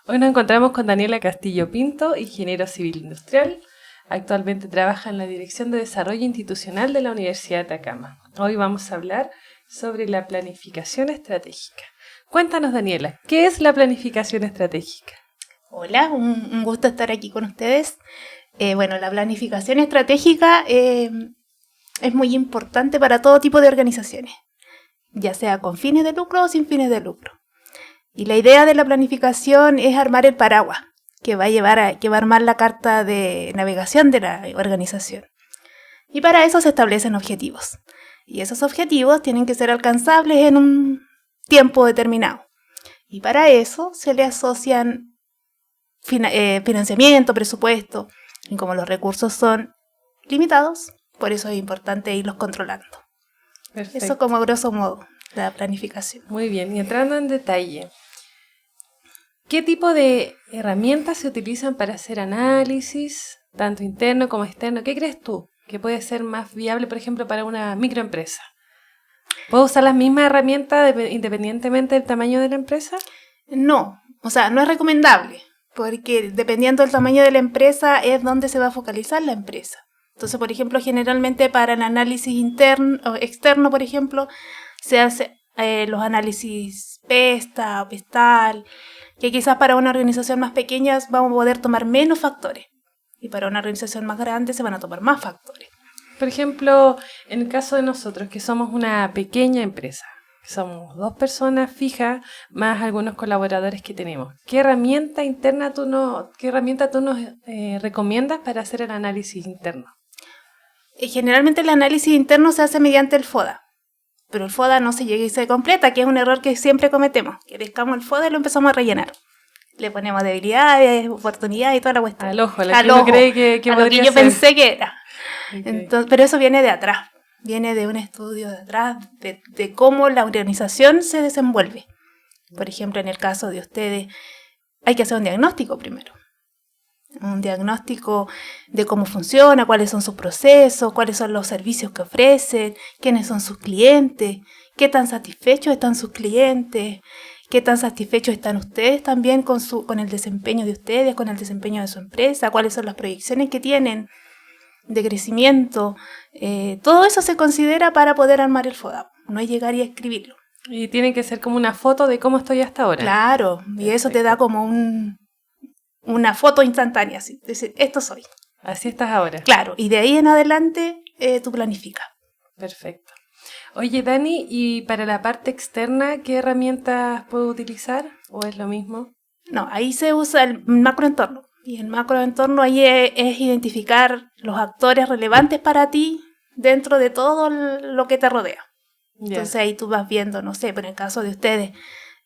Hoy nos encontramos con Daniela Castillo Pinto, ingeniero civil industrial. Actualmente trabaja en la Dirección de Desarrollo Institucional de la Universidad de Atacama. Hoy vamos a hablar sobre la planificación estratégica. Cuéntanos, Daniela, ¿qué es la planificación estratégica? Hola, un gusto estar aquí con ustedes. La planificación estratégica es muy importante para todo tipo de organizaciones, ya sea con fines de lucro o sin fines de lucro. Y la idea de la planificación es armar el paraguas que va a armar la carta de navegación de la organización. Y para eso se establecen objetivos. Y esos objetivos tienen que ser alcanzables en un tiempo determinado. Y para eso se le asocian financiamiento, presupuesto, y como los recursos son limitados, por eso es importante irlos controlando. Perfecto. Eso como grosso modo, la planificación. Muy bien, y entrando en detalle, ¿qué tipo de herramientas se utilizan para hacer análisis, tanto interno como externo? ¿Qué crees tú que puede ser más viable, por ejemplo, para una microempresa? ¿Puedo usar las mismas herramientas independientemente del tamaño de la empresa? No es recomendable, porque dependiendo del tamaño de la empresa es donde se va a focalizar la empresa. Entonces, por ejemplo, generalmente para el análisis interno o externo, por ejemplo, se hace los análisis PESTA o PESTAL, que quizás para una organización más pequeña vamos a poder tomar menos factores, y para una organización más grande se van a tomar más factores. Por ejemplo, en el caso de nosotros, que somos una pequeña empresa, que somos 2 personas fijas, más algunos colaboradores que tenemos, ¿qué herramienta tú nos recomiendas para hacer el análisis interno? Generalmente el análisis interno se hace mediante el FODA, pero el FODA no se llega y se completa, que es un error que siempre cometemos, que pescamos el FODA y lo empezamos a rellenar. Le ponemos debilidades, oportunidades y toda la cuestión. Al ojo, la que uno cree que a lo que yo podría ser. pensé que era. Okay. Entonces, pero eso viene de atrás, viene de un estudio de atrás, de cómo la organización se desenvuelve. Por ejemplo, en el caso de ustedes, hay que hacer un diagnóstico primero. Un diagnóstico de cómo funciona, cuáles son sus procesos, cuáles son los servicios que ofrecen, quiénes son sus clientes, qué tan satisfechos están sus clientes, qué tan satisfechos están ustedes también con el desempeño de ustedes, con el desempeño de su empresa, cuáles son las proyecciones que tienen de crecimiento. Todo eso se considera para poder armar el FODA, no es llegar y escribirlo. Y tiene que ser como una foto de cómo estoy hasta ahora. Claro, perfecto. Y eso te da como una foto instantánea, así, decir, esto soy. Así estás ahora. Claro, y de ahí en adelante tú planificas. Perfecto. Oye, Dani, ¿y para la parte externa qué herramientas puedo utilizar? ¿O es lo mismo? No, ahí se usa el macroentorno. Y el macroentorno ahí es identificar los actores relevantes para ti dentro de todo lo que te rodea. Entonces ahí tú vas viendo, no sé, pero en el caso de ustedes,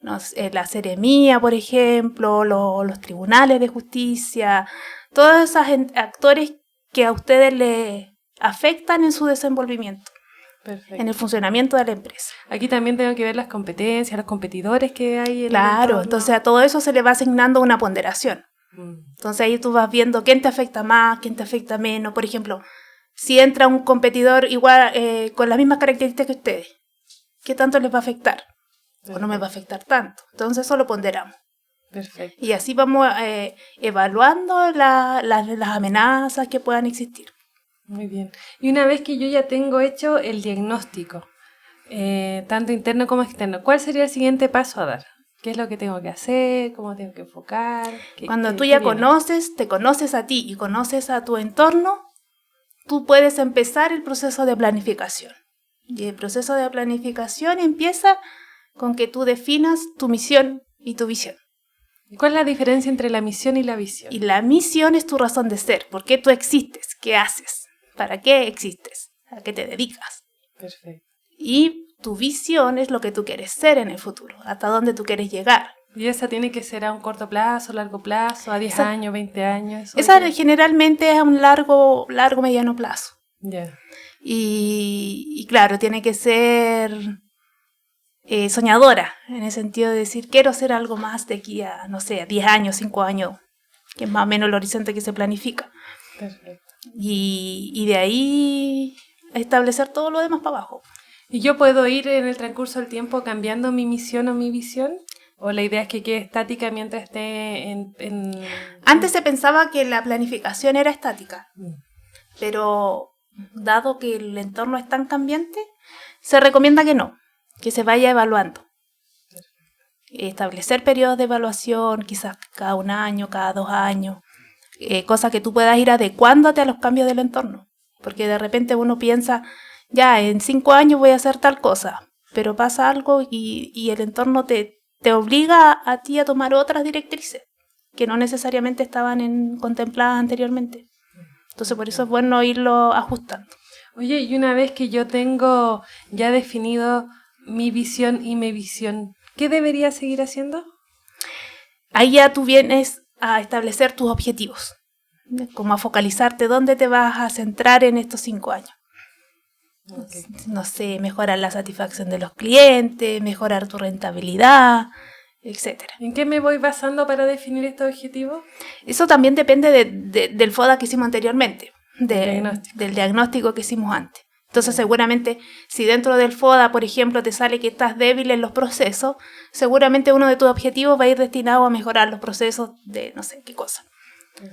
la seremía, por ejemplo, los tribunales de justicia, todos esos actores que a ustedes les afectan en su desenvolvimiento. Perfecto. En el funcionamiento de la empresa. Aquí también tengo que ver las competencias, los competidores que hay en Claro, el entorno. Entonces a todo eso se le va asignando una ponderación. Entonces ahí tú vas viendo quién te afecta más, quién te afecta menos. Por ejemplo, si entra un competidor igual con las mismas características que ustedes, ¿qué tanto les va a afectar? Perfecto. O no me va a afectar tanto. Entonces eso lo ponderamos. Perfecto. Y así vamos evaluando las amenazas que puedan existir. Muy bien. Y una vez que yo ya tengo hecho el diagnóstico, tanto interno como externo, ¿cuál sería el siguiente paso a dar? ¿Qué es lo que tengo que hacer? ¿Cómo tengo que enfocar? Cuando tú ya te conoces a ti y conoces a tu entorno, tú puedes empezar el proceso de planificación. Y el proceso de planificación empieza con que tú definas tu misión y tu visión. ¿Cuál es la diferencia entre la misión y la visión? Y la misión es tu razón de ser. ¿Por qué tú existes? ¿Qué haces? ¿Para qué existes? ¿A qué te dedicas? Perfecto. Y tu visión es lo que tú quieres ser en el futuro, hasta dónde tú quieres llegar. ¿Y esa tiene que ser a un corto plazo, largo plazo, a 10 años, 20 años? Esa generalmente es a un largo, mediano plazo. Yeah. Y claro, tiene que ser soñadora, en el sentido de decir, quiero hacer algo más de aquí a, no sé, a 10 años, 5 años, que es más o menos el horizonte que se planifica. Perfecto. Y de ahí establecer todo lo demás para abajo. ¿Y yo puedo ir en el transcurso del tiempo cambiando mi misión o mi visión? ¿O la idea es que quede estática mientras esté en... Antes se pensaba que la planificación era estática, pero dado que el entorno es tan cambiante, se recomienda que no, que se vaya evaluando. Establecer periodos de evaluación, quizás cada 1 año, cada 2 años, cosa que tú puedas ir adecuándote a los cambios del entorno. Porque de repente uno piensa, ya, en 5 años voy a hacer tal cosa, pero pasa algo y el entorno te obliga a ti a tomar otras directrices que no necesariamente estaban contempladas anteriormente. Entonces por eso es bueno irlo ajustando. Oye, y una vez que yo tengo ya definido mi visión y mi visión, ¿qué debería seguir haciendo? Ahí ya tú vienes a establecer tus objetivos, como a focalizarte dónde te vas a centrar en estos 5 años. Okay. No sé, mejorar la satisfacción de los clientes, mejorar tu rentabilidad, etcétera. ¿En qué me voy basando para definir estos objetivos? Eso también depende del FODA que hicimos anteriormente, del diagnóstico que hicimos antes. Entonces seguramente si dentro del FODA, por ejemplo, te sale que estás débil en los procesos, seguramente uno de tus objetivos va a ir destinado a mejorar los procesos de no sé qué cosa.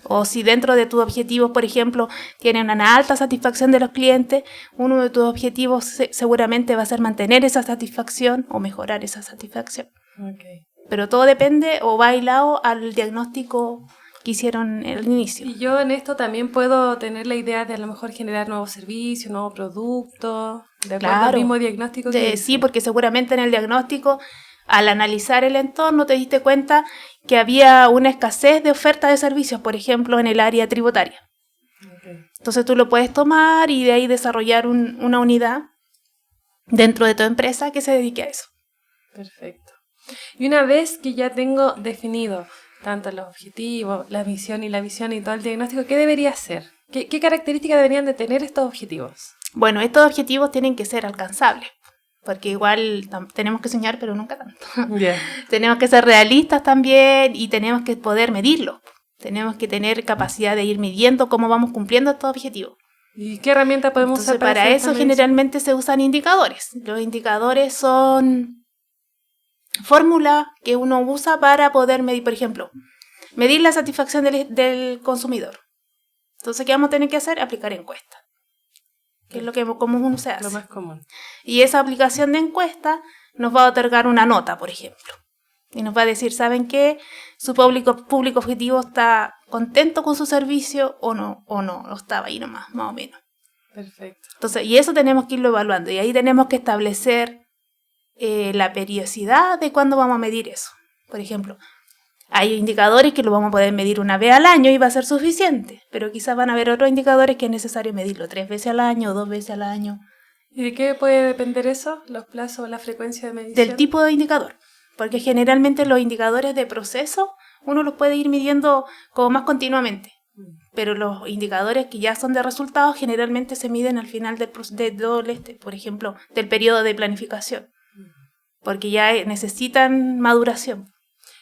O si dentro de tus objetivos, por ejemplo, tienen una alta satisfacción de los clientes, uno de tus objetivos seguramente va a ser mantener esa satisfacción o mejorar esa satisfacción. Okay. Pero todo depende o va hilado al diagnóstico que hicieron al inicio. Y yo en esto también puedo tener la idea de a lo mejor generar nuevos servicios, nuevos productos, de acuerdo al mismo diagnóstico que hice. Sí, porque seguramente en el diagnóstico, al analizar el entorno, te diste cuenta que había una escasez de oferta de servicios, por ejemplo, en el área tributaria. Okay. Entonces tú lo puedes tomar y de ahí desarrollar una unidad dentro de tu empresa que se dedique a eso. Perfecto. Y una vez que ya tengo definido tanto los objetivos, la misión y la visión y todo el diagnóstico, ¿qué debería hacer? ¿Qué características deberían de tener estos objetivos? Bueno, estos objetivos tienen que ser alcanzables, porque igual tenemos que soñar, pero nunca tanto. Yeah. Tenemos que ser realistas también y tenemos que poder medirlos. Tenemos que tener capacidad de ir midiendo cómo vamos cumpliendo estos objetivos. ¿Y qué herramienta podemos usar para eso? Generalmente se usan indicadores. Los indicadores son fórmula que uno usa para poder medir, por ejemplo, medir la satisfacción del consumidor. Entonces, ¿qué vamos a tener que hacer? Aplicar encuestas, que es lo que común uno se hace. Lo más común. Y esa aplicación de encuesta nos va a otorgar una nota, por ejemplo. Y nos va a decir, ¿saben qué? Su público objetivo está contento con su servicio o no estaba ahí nomás, más o menos. Perfecto. Entonces, y eso tenemos que irlo evaluando. Y ahí tenemos que establecer la periodicidad de cuándo vamos a medir eso. Por ejemplo, hay indicadores que lo vamos a poder medir 1 vez al año y va a ser suficiente, pero quizás van a haber otros indicadores que es necesario medirlo 3 veces al año o 2 veces al año. ¿Y de qué puede depender eso? ¿Los plazos, la frecuencia de medición? Del tipo de indicador, porque generalmente los indicadores de proceso uno los puede ir midiendo como más continuamente, pero los indicadores que ya son de resultados generalmente se miden al final por ejemplo, del periodo de planificación, porque ya necesitan maduración.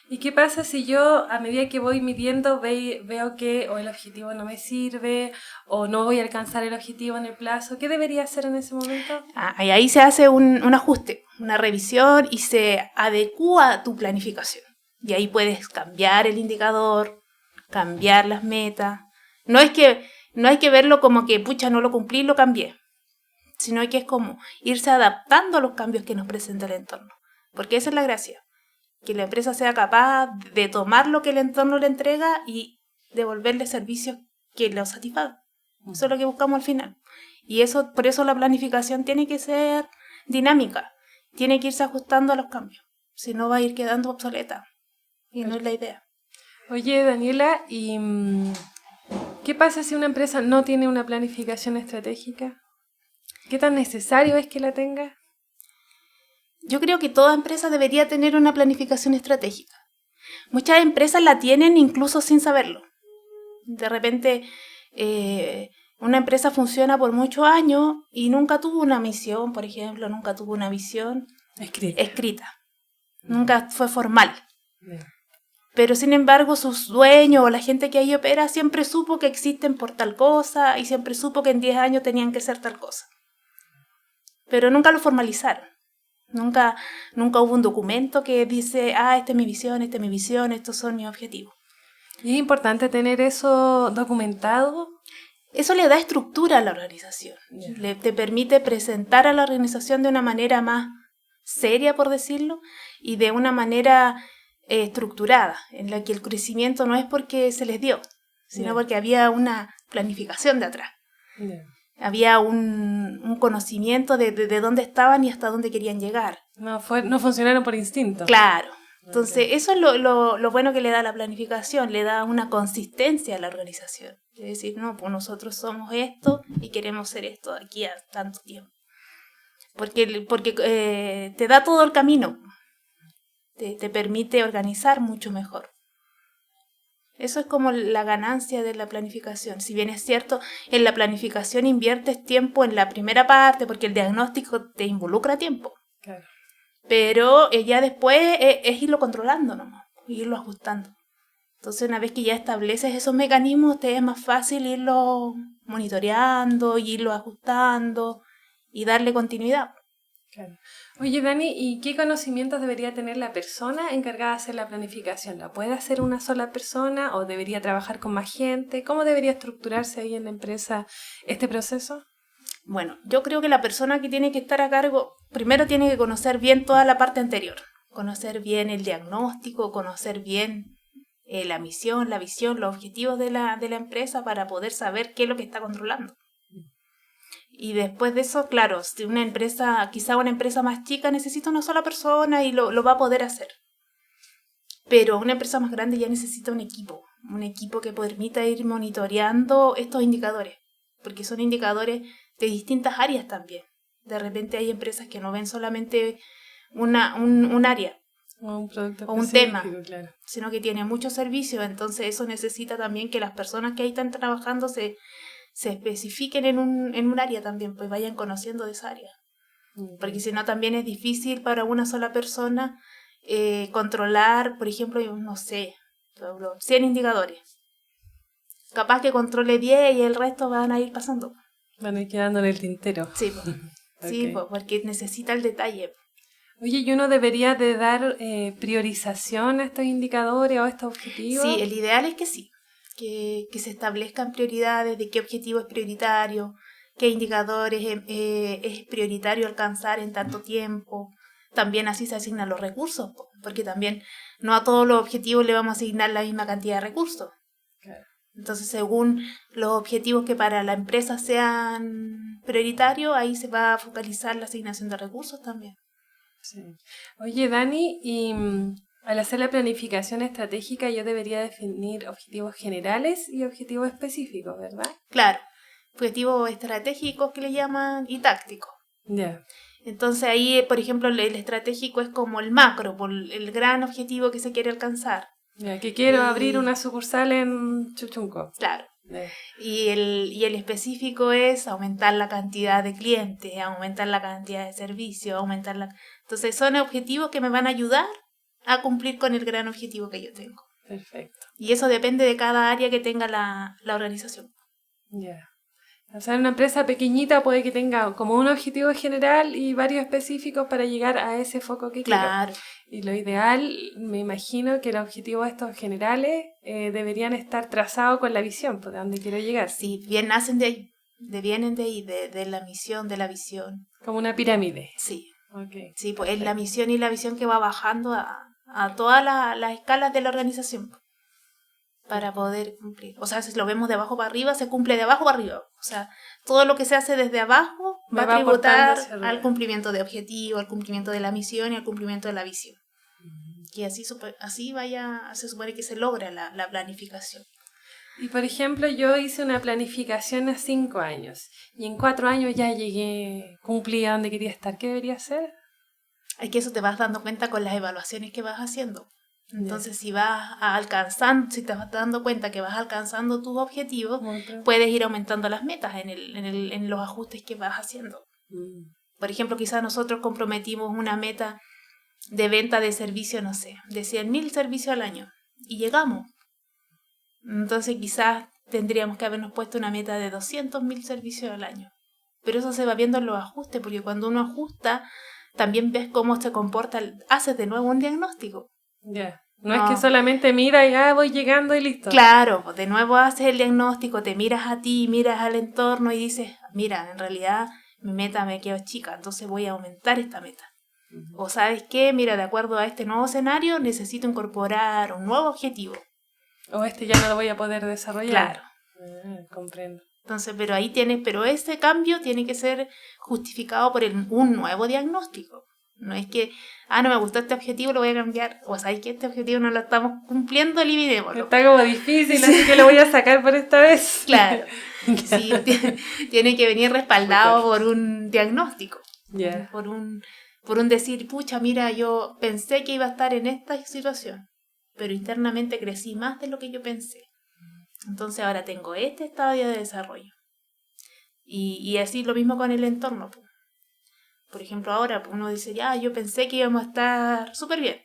¿Y qué pasa si yo, a medida que voy midiendo, veo que o el objetivo no me sirve o no voy a alcanzar el objetivo en el plazo? ¿Qué debería hacer en ese momento? Y ahí se hace un ajuste, una revisión y se adecúa a tu planificación. Y ahí puedes cambiar el indicador, cambiar las metas. No hay que verlo como que, pucha, no lo cumplí, lo cambié. Sino que es como irse adaptando a los cambios que nos presenta el entorno. Porque esa es la gracia. Que la empresa sea capaz de tomar lo que el entorno le entrega y devolverle servicios que lo satisfagan. Eso es lo que buscamos al final. Y por eso la planificación tiene que ser dinámica. Tiene que irse ajustando a los cambios. Si no, va a ir quedando obsoleta. Y no es la idea. Oye, Daniela, ¿y qué pasa si una empresa no tiene una planificación estratégica? ¿Qué tan necesario es que la tenga? Yo creo que toda empresa debería tener una planificación estratégica. Muchas empresas la tienen incluso sin saberlo. De repente, una empresa funciona por muchos años y nunca tuvo una misión, por ejemplo, nunca tuvo una visión escrita. Nunca fue formal. Pero sin embargo, sus dueños o la gente que ahí opera siempre supo que existen por tal cosa y siempre supo que en 10 años tenían que ser tal cosa. Pero nunca lo formalizaron. Nunca hubo un documento que dice, esta es mi visión, estos son mis objetivos. ¿Y es importante tener eso documentado? Eso le da estructura a la organización. Te permite presentar a la organización de una manera más seria, por decirlo, y de una manera estructurada, en la que el crecimiento no es porque se les dio, sino porque había una planificación de atrás. Había un conocimiento de dónde estaban y hasta dónde querían llegar. No funcionaron por instinto. Claro. Entonces, eso es lo bueno que le da la planificación, le da una consistencia a la organización. Es decir, no, pues nosotros somos esto y queremos ser esto de aquí a tanto tiempo. Porque te da todo el camino, te permite organizar mucho mejor. Eso es como la ganancia de la planificación. Si bien es cierto, en la planificación inviertes tiempo en la primera parte, porque el diagnóstico te involucra tiempo. Claro. Pero ya después es irlo controlando nomás, irlo ajustando. Entonces, una vez que ya estableces esos mecanismos, te es más fácil irlo monitoreando, irlo ajustando y darle continuidad. Claro. Oye, Dani, ¿y qué conocimientos debería tener la persona encargada de hacer la planificación? ¿La puede hacer una sola persona o debería trabajar con más gente? ¿Cómo debería estructurarse ahí en la empresa este proceso? Bueno, yo creo que la persona que tiene que estar a cargo, primero tiene que conocer bien toda la parte anterior, conocer bien el diagnóstico, conocer bien la misión, la visión, los objetivos de la empresa para poder saber qué es lo que está controlando. Y después de eso, claro, si una empresa, quizá una empresa más chica necesita una sola persona y lo va a poder hacer. Pero una empresa más grande ya necesita un equipo que permita ir monitoreando estos indicadores, porque son indicadores de distintas áreas también. De repente hay empresas que no ven solamente un área o un producto o un tema, claro, sino que tiene muchos servicios, entonces eso necesita también que las personas que ahí están trabajando se especifiquen en un área también, pues vayan conociendo de esa área. Porque si no también es difícil para una sola persona controlar, por ejemplo, no sé, 100 indicadores. Capaz que controle 10 y el resto van a ir pasando. Van a ir quedando en el tintero. Sí, pues. Sí, pues, porque necesita el detalle. Oye, ¿y uno debería de dar priorización a estos indicadores o a estos objetivos? Sí, el ideal es que sí. Que se establezcan prioridades de qué objetivo es prioritario, qué indicadores es prioritario alcanzar en tanto tiempo. También así se asignan los recursos, porque también no a todos los objetivos le vamos a asignar la misma cantidad de recursos. Claro. Entonces, según los objetivos que para la empresa sean prioritarios, ahí se va a focalizar la asignación de recursos también. Sí. Oye, Dani, y al hacer la planificación estratégica yo debería definir objetivos generales y objetivos específicos, ¿verdad? Claro, objetivos estratégicos que le llaman y tácticos. Ya. Entonces ahí, por ejemplo, el estratégico es como el macro, por el gran objetivo que se quiere alcanzar. Ya, que quiero abrir una sucursal en Chuchunco. Claro. Y el específico es aumentar la cantidad de clientes, aumentar la cantidad de servicios, Entonces son objetivos que me van a ayudar a cumplir con el gran objetivo que yo tengo. Perfecto. Y eso depende de cada área que tenga la organización. Ya. O sea, una empresa pequeñita puede que tenga como un objetivo general y varios específicos para llegar a ese foco que claro. quiero. Y lo ideal, me imagino que los objetivos estos generales deberían estar trazados con la visión, por donde quiero llegar. Sí, bien nacen de ahí, vienen de ahí, de la misión, de la visión. Como una pirámide. Sí. Okay. Sí, pues es la misión y la visión que va bajando a todas las escalas de la organización para poder cumplir. O sea, si lo vemos de abajo para arriba, se cumple de abajo para arriba. O sea, todo lo que se hace desde abajo va a tributar al cumplimiento de objetivo, al cumplimiento de la misión y al cumplimiento de la visión. Y así se supone que se logra la planificación. Y por ejemplo, yo hice una planificación a 5 años y en 4 años ya cumplí a donde quería estar. ¿Qué debería hacer? Es que eso te vas dando cuenta con las evaluaciones que vas haciendo. Entonces, si te vas dando cuenta que vas alcanzando tus objetivos, puedes ir aumentando las metas en los ajustes que vas haciendo. Por ejemplo, quizás nosotros comprometimos una meta de venta de servicio, no sé, de 100.000 servicios al año y llegamos. Entonces, quizás tendríamos que habernos puesto una meta de 200.000 servicios al año. Pero eso se va viendo en los ajustes, porque cuando uno ajusta también ves cómo se comporta, haces de nuevo un diagnóstico. Ya. No es que solamente mira y voy llegando y listo. Claro, pues de nuevo haces el diagnóstico, te miras a ti, miras al entorno y dices, mira, en realidad mi meta me quedó chica, entonces voy a aumentar esta meta. O ¿sabes qué? Mira, de acuerdo a este nuevo escenario, necesito incorporar un nuevo objetivo. O ya no lo voy a poder desarrollar. Claro. Comprendo. Entonces, pero ese cambio tiene que ser justificado por un nuevo diagnóstico. No es que, no me gustó este objetivo, lo voy a cambiar. O sabes que este objetivo no lo estamos cumpliendo, eliminémoslo. Está como difícil, así que lo voy a sacar por esta vez. Claro. Sí, tiene que venir respaldado por un diagnóstico. Yeah. Por un decir, pucha, mira, yo pensé que iba a estar en esta situación, pero internamente crecí más de lo que yo pensé. Entonces ahora tengo este estadio de desarrollo. Y así lo mismo con el entorno. Por ejemplo, ahora uno dice, yo pensé que íbamos a estar súper bien.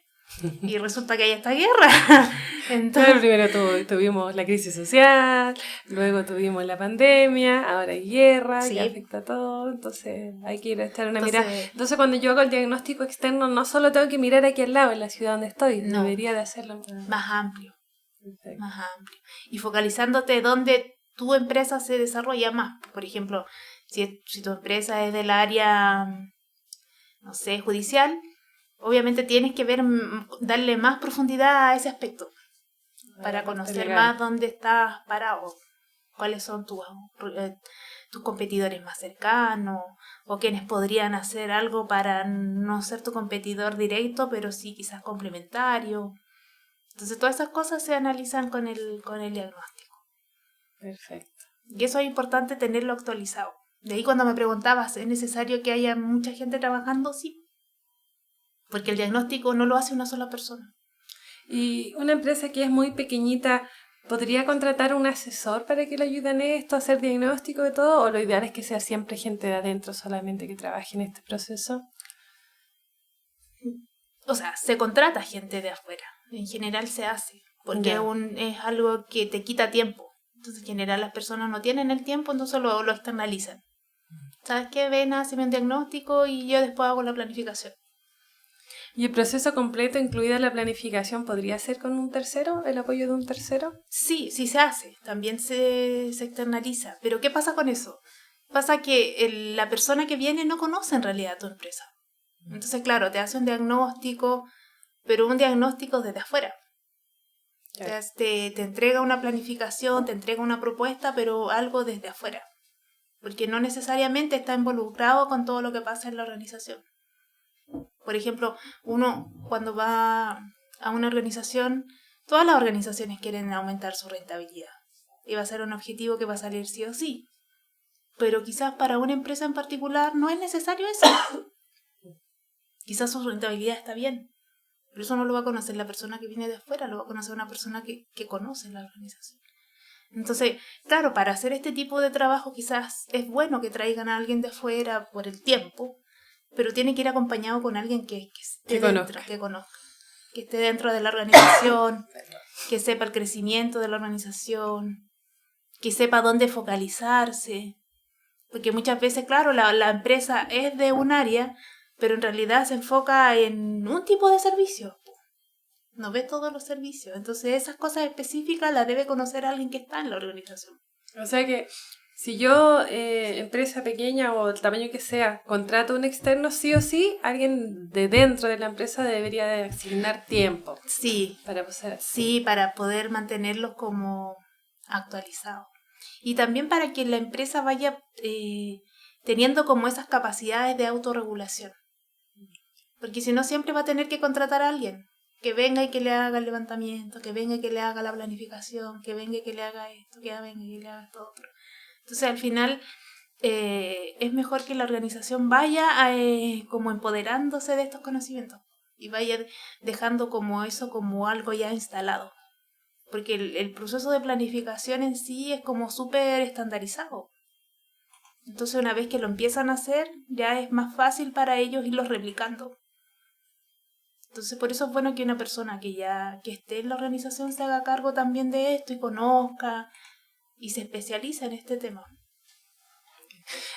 Y resulta que hay esta guerra. Entonces, primero tuvimos la crisis social, luego tuvimos la pandemia, ahora hay guerra, que afecta a todo, entonces hay que ir a echar una mirada. Entonces cuando yo hago el diagnóstico externo, no solo tengo que mirar aquí al lado, en la ciudad donde estoy, debería de hacerlo más amplio. Perfecto. Más amplio. Y focalizándote donde tu empresa se desarrolla más. Por ejemplo, si tu empresa es del área, no sé, judicial, obviamente tienes que darle más profundidad a ese aspecto para conocer más dónde estás parado, cuáles son tus competidores más cercanos o quienes podrían hacer algo para no ser tu competidor directo, pero sí quizás complementario. Entonces todas esas cosas se analizan con el diagnóstico. Perfecto. Y eso es importante tenerlo actualizado. De ahí cuando me preguntabas, ¿es necesario que haya mucha gente trabajando? Sí. Porque el diagnóstico no lo hace una sola persona. Y una empresa que es muy pequeñita, ¿podría contratar un asesor para que le ayuden en esto, a hacer diagnóstico de todo? ¿O lo ideal es que sea siempre gente de adentro solamente que trabaje en este proceso? O sea, se contrata gente de afuera. En general se hace. Porque es algo que te quita tiempo. Entonces, en general, las personas no tienen el tiempo, entonces lo externalizan. ¿Sabes qué? Ven, hazme un diagnóstico y yo después hago la planificación. ¿Y el proceso completo, incluida la planificación, podría ser con un tercero, el apoyo de un tercero? Sí, sí se hace, también se externaliza. Pero ¿qué pasa con eso? Pasa que la persona que viene no conoce en realidad tu empresa. Entonces, claro, te hace un diagnóstico, pero un diagnóstico desde afuera. Te entrega una planificación, te entrega una propuesta, pero algo desde afuera. Porque no necesariamente está involucrado con todo lo que pasa en la organización. Por ejemplo, uno cuando va a una organización, todas las organizaciones quieren aumentar su rentabilidad. Y va a ser un objetivo que va a salir sí o sí. Pero quizás para una empresa en particular no es necesario eso. Quizás su rentabilidad está bien. Pero eso no lo va a conocer la persona que viene de afuera, lo va a conocer una persona que conoce la organización. Entonces, claro, para hacer este tipo de trabajo quizás es bueno que traigan a alguien de afuera por el tiempo, pero tiene que ir acompañado con alguien que esté dentro, que conozca, que esté dentro de la organización, que sepa el crecimiento de la organización, que sepa dónde focalizarse. Porque muchas veces, claro, la empresa es de un área, pero en realidad se enfoca en un tipo de servicio. No ve todos los servicios. Entonces esas cosas específicas las debe conocer alguien que está en la organización. O sea que si yo, empresa pequeña o el tamaño que sea, contrato un externo, sí o sí, alguien de dentro de la empresa debería de asignar tiempo. Sí, para poder mantenerlos como actualizados. Y también para que la empresa vaya teniendo como esas capacidades de autorregulación. Porque si no, siempre va a tener que contratar a alguien que venga y que le haga el levantamiento, que venga y que le haga la planificación, que venga y que le haga esto, que venga y que le haga esto otro. Entonces, al final, es mejor que la organización vaya como empoderándose de estos conocimientos y vaya dejando como eso como algo ya instalado. Porque el proceso de planificación en sí es como súper estandarizado. Entonces, una vez que lo empiezan a hacer, ya es más fácil para ellos irlos replicando. Entonces, por eso es bueno que una persona que esté en la organización se haga cargo también de esto y conozca y se especializa en este tema.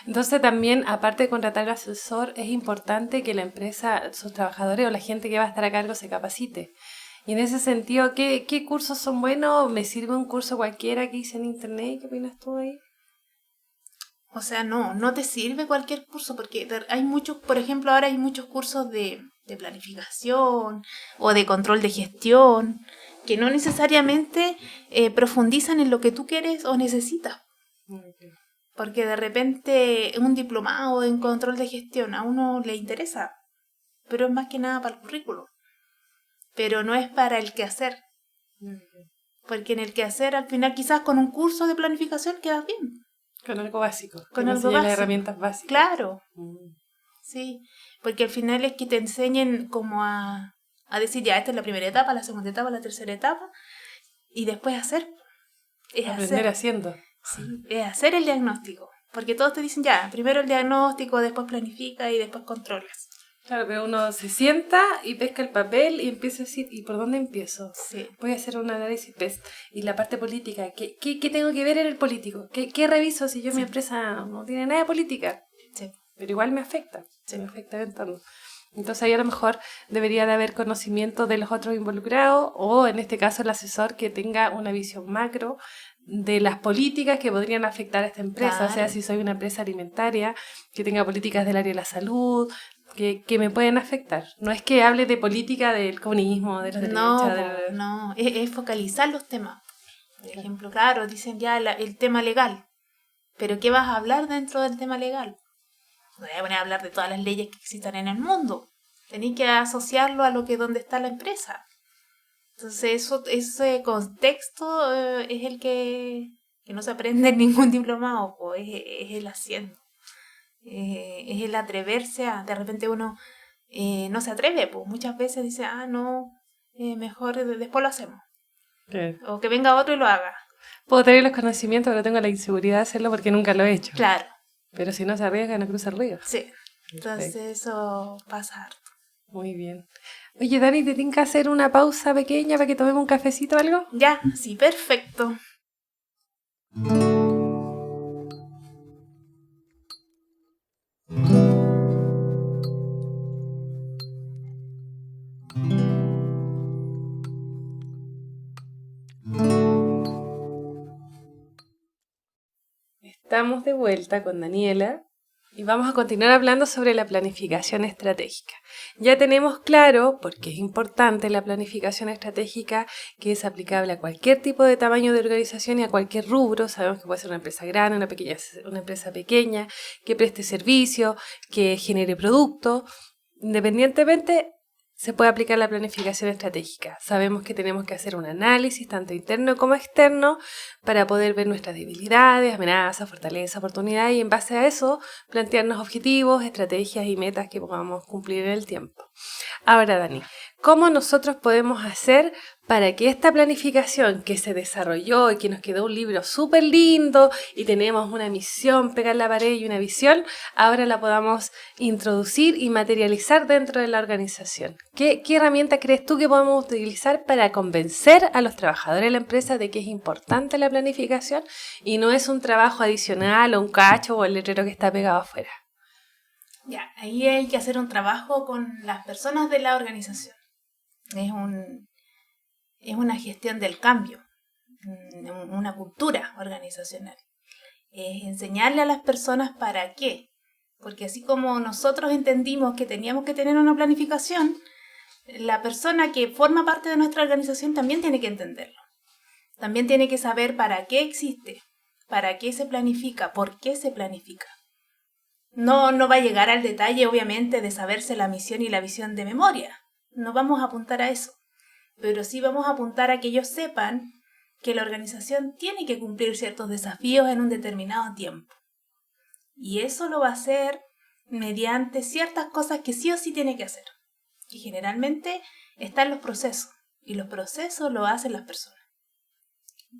Entonces también, aparte de contratar al asesor, es importante que la empresa, sus trabajadores o la gente que va a estar a cargo se capacite. Y en ese sentido, ¿qué cursos son buenos? ¿Me sirve un curso cualquiera que hice en internet? ¿Qué opinas tú ahí? O sea, no te sirve cualquier curso, porque hay muchos, por ejemplo, ahora hay muchos cursos de planificación o de control de gestión, que no necesariamente profundizan en lo que tú quieres o necesitas. Okay. Porque de repente un diplomado en control de gestión a uno le interesa, pero es más que nada para el currículo. Pero no es para el quehacer. Okay. Porque en el quehacer, al final, quizás con un curso de planificación quedas bien. Con algo básico. Con que algo las básico. Herramientas básicas. Claro. Sí. Porque al final es que te enseñen como a decir, ya, esta es la primera etapa, la segunda etapa, la tercera etapa. Y después hacer. Es aprender hacer. haciendo. Sí, es hacer el diagnóstico. Porque todos te dicen, ya, primero el diagnóstico, después planifica y después controlas. Claro, pero uno se sienta y pesca el papel y empieza a decir, ¿y por dónde empiezo? Sí. Voy a hacer un análisis PEST. Y la parte política, ¿qué tengo que ver en el político? ¿Qué reviso si yo mi empresa no tiene nada de política? Sí. Pero igual me afecta, Sí. me afecta el entorno. Entonces ahí a lo mejor debería de haber conocimiento de los otros involucrados o en este caso el asesor que tenga una visión macro de las políticas que podrían afectar a esta empresa. Claro. O sea, si soy una empresa alimentaria, que tenga políticas del área de la salud, que me pueden afectar. No es que hable de política del comunismo, de la derecha. No, es focalizar los temas. Por ejemplo, claro, dicen ya el tema legal, pero ¿qué vas a hablar dentro del tema legal? No voy a poner a hablar de todas las leyes que existan en el mundo. Tenéis que asociarlo a donde está la empresa. Entonces ese contexto es el que no se aprende en ningún diplomado, pues, es el haciendo. Es el atreverse a, de repente uno no se atreve, pues muchas veces dice, no, mejor después lo hacemos. ¿Qué? O que venga otro y lo haga. Puedo tener los conocimientos, pero tengo la inseguridad de hacerlo porque nunca lo he hecho. Claro. Pero si no se arriesga, no cruza el río. Sí. Entonces eso pasa harto. Muy bien. Oye, Dani, ¿te tienes que hacer una pausa pequeña para que tomemos un cafecito o algo? Ya, sí, perfecto. Estamos de vuelta con Daniela y vamos a continuar hablando sobre la planificación estratégica. Ya tenemos claro, porque es importante la planificación estratégica, que es aplicable a cualquier tipo de tamaño de organización y a cualquier rubro. Sabemos que puede ser una empresa grande, una empresa pequeña, que preste servicio, que genere producto. Independientemente, se puede aplicar la planificación estratégica. Sabemos que tenemos que hacer un análisis, tanto interno como externo, para poder ver nuestras debilidades, amenazas, fortalezas, oportunidades, y en base a eso plantearnos objetivos, estrategias y metas que podamos cumplir en el tiempo. Ahora, Dani, ¿cómo nosotros podemos hacer para que esta planificación que se desarrolló y que nos quedó un libro súper lindo y tenemos una misión, pegar la pared y una visión, ahora la podamos introducir y materializar dentro de la organización? ¿Qué herramienta crees tú que podemos utilizar para convencer a los trabajadores de la empresa de que es importante la planificación y no es un trabajo adicional o un cacho o el letrero que está pegado afuera? Ya, ahí hay que hacer un trabajo con las personas de la organización. Es una gestión del cambio, una cultura organizacional. Es enseñarle a las personas para qué. Porque así como nosotros entendimos que teníamos que tener una planificación, la persona que forma parte de nuestra organización también tiene que entenderlo. También tiene que saber para qué existe, para qué se planifica, por qué se planifica. No va a llegar al detalle, obviamente, de saberse la misión y la visión de memoria. No vamos a apuntar a eso. Pero sí vamos a apuntar a que ellos sepan que la organización tiene que cumplir ciertos desafíos en un determinado tiempo. Y eso lo va a hacer mediante ciertas cosas que sí o sí tiene que hacer. Y generalmente están los procesos. Y los procesos lo hacen las personas.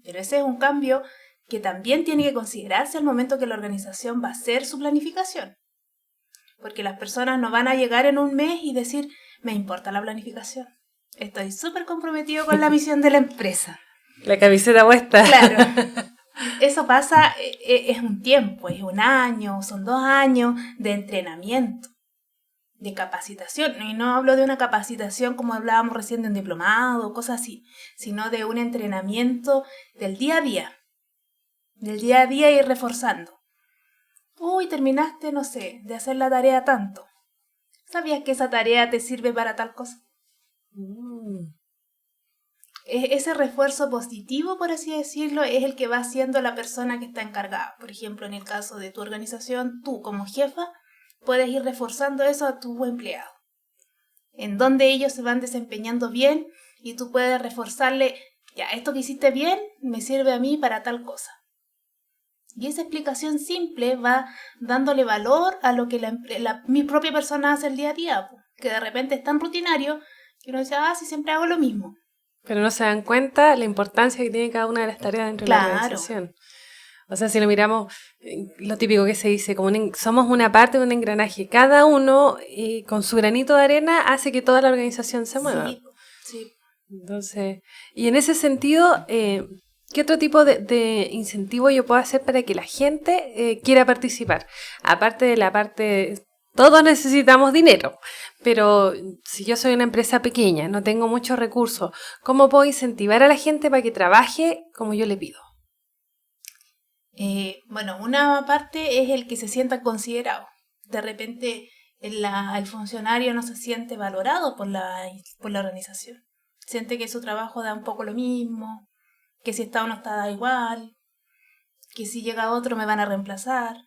Pero ese es un cambio que también tiene que considerarse al momento que la organización va a hacer su planificación. Porque las personas no van a llegar en un mes y decir, me importa la planificación. Estoy súper comprometido con la misión de la empresa. La camiseta puesta. Claro. Eso pasa, es un tiempo, es un año, son 2 años de entrenamiento, de capacitación. Y no hablo de una capacitación como hablábamos recién de un diplomado o cosas así, sino de un entrenamiento del día a día. Del día a día ir reforzando. Uy, terminaste, no sé, de hacer la tarea tanto. ¿Sabías que esa tarea te sirve para tal cosa? Ese refuerzo positivo, por así decirlo, es el que va haciendo la persona que está encargada. Por ejemplo, en el caso de tu organización, tú como jefa, puedes ir reforzando eso a tu empleado. En donde ellos se van desempeñando bien y tú puedes reforzarle, ya, esto que hiciste bien me sirve a mí para tal cosa. Y esa explicación simple va dándole valor a lo que mi propia persona hace el día a día, que de repente es tan rutinario que uno dice, sí, siempre hago lo mismo. Pero no se dan cuenta la importancia que tiene cada una de las tareas dentro de la organización. O sea, si lo miramos, lo típico que se dice, como somos una parte de un engranaje. Cada uno, con su granito de arena, hace que toda la organización se mueva. Sí. Entonces, y en ese sentido, ¿qué otro tipo de incentivo yo puedo hacer para que la gente quiera participar? Aparte de la parte... Todos necesitamos dinero, pero si yo soy una empresa pequeña, no tengo muchos recursos, ¿cómo puedo incentivar a la gente para que trabaje como yo le pido? Bueno, una parte es el que se sienta considerado. De repente el funcionario no se siente valorado por la organización. Siente que su trabajo da un poco lo mismo, que si está uno está da igual, que si llega otro me van a reemplazar.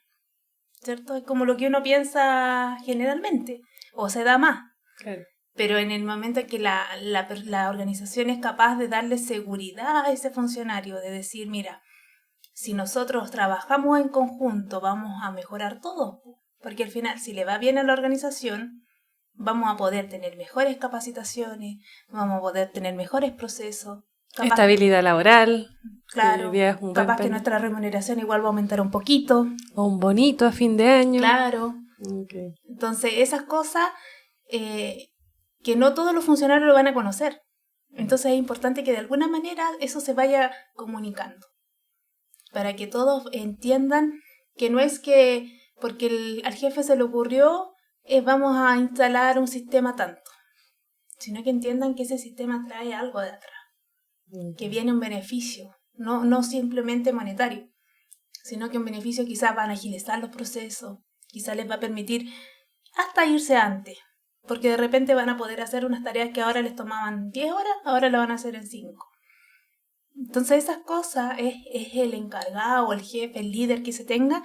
¿Cierto? Es como lo que uno piensa generalmente, o se da más. Claro. Pero en el momento en que la organización es capaz de darle seguridad a ese funcionario, de decir, mira, si nosotros trabajamos en conjunto vamos a mejorar todo, porque al final si le va bien a la organización, vamos a poder tener mejores capacitaciones, vamos a poder tener mejores procesos. Estabilidad laboral. Claro, capaz que nuestra remuneración igual va a aumentar un poquito. O un bonito a fin de año. Claro. Okay. Entonces, esas cosas que no todos los funcionarios lo van a conocer. Entonces es importante que de alguna manera eso se vaya comunicando. Para que todos entiendan que no es que porque al jefe se le ocurrió vamos a instalar un sistema tanto, sino que entiendan que ese sistema trae algo de atrás, que viene un beneficio, no simplemente monetario, sino que un beneficio quizás van a agilizar los procesos, quizás les va a permitir hasta irse antes, porque de repente van a poder hacer unas tareas que ahora les tomaban 10 horas, ahora lo van a hacer en 5. Entonces esas cosas es el encargado, el jefe, el líder que se tenga,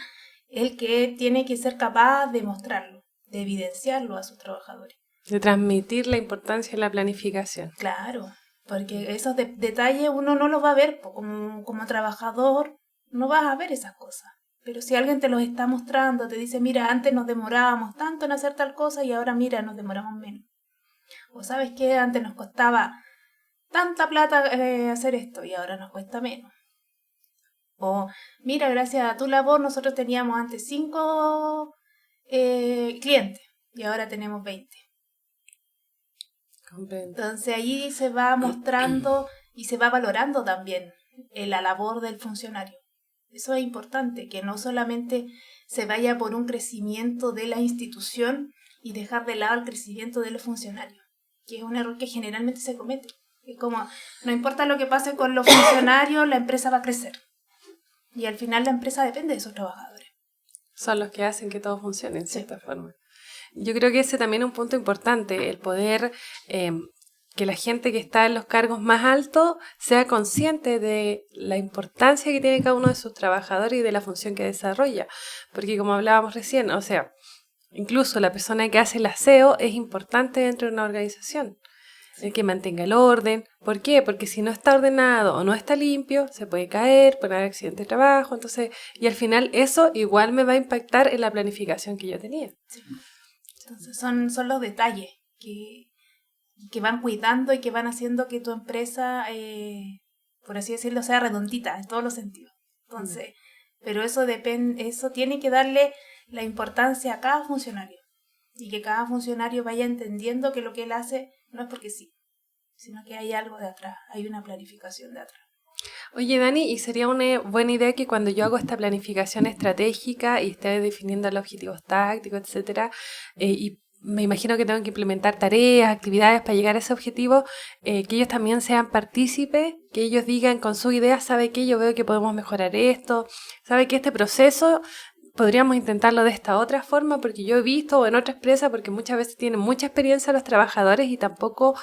el que tiene que ser capaz de mostrarlo, de evidenciarlo a sus trabajadores. De transmitir la importancia de la planificación. Claro, porque esos detalles uno no los va a ver, como trabajador no vas a ver esas cosas. Pero si alguien te los está mostrando, te dice, mira, antes nos demorábamos tanto en hacer tal cosa y ahora mira, nos demoramos menos. O sabes qué, antes nos costaba tanta plata hacer esto y ahora nos cuesta menos. O mira, gracias a tu labor nosotros teníamos antes 5 clientes y ahora tenemos 20. Entonces ahí se va mostrando y se va valorando también la labor del funcionario. Eso es importante, que no solamente se vaya por un crecimiento de la institución y dejar de lado el crecimiento de los funcionarios, que es un error que generalmente se comete. Es como, no importa lo que pase con los funcionarios, la empresa va a crecer. Y al final la empresa depende de sus trabajadores. Son los que hacen que todo funcione, en cierta forma. Yo creo que ese también es un punto importante, el poder que la gente que está en los cargos más altos sea consciente de la importancia que tiene cada uno de sus trabajadores y de la función que desarrolla. Porque como hablábamos recién, o sea, incluso la persona que hace el aseo es importante dentro de una organización. El que mantenga el orden. ¿Por qué? Porque si no está ordenado o no está limpio, se puede caer, puede haber accidente de trabajo. Entonces, y al final eso igual me va a impactar en la planificación que yo tenía. Sí. Entonces son los detalles que van cuidando y que van haciendo que tu empresa, por así decirlo, sea redondita en todos los sentidos. Entonces, pero eso tiene que darle la importancia a cada funcionario. Y que cada funcionario vaya entendiendo que lo que él hace no es porque sí, sino que hay algo de atrás, hay una planificación de atrás. Oye, Dani, ¿y sería una buena idea que cuando yo hago esta planificación estratégica y esté definiendo los objetivos tácticos, etcétera, y me imagino que tengo que implementar tareas, actividades para llegar a ese objetivo, que ellos también sean partícipes, que ellos digan con sus ideas, ¿sabe qué? Yo veo que podemos mejorar esto, ¿sabe que este proceso podríamos intentarlo de esta otra forma? Porque yo he visto en otra empresa, porque muchas veces tienen mucha experiencia los trabajadores y tampoco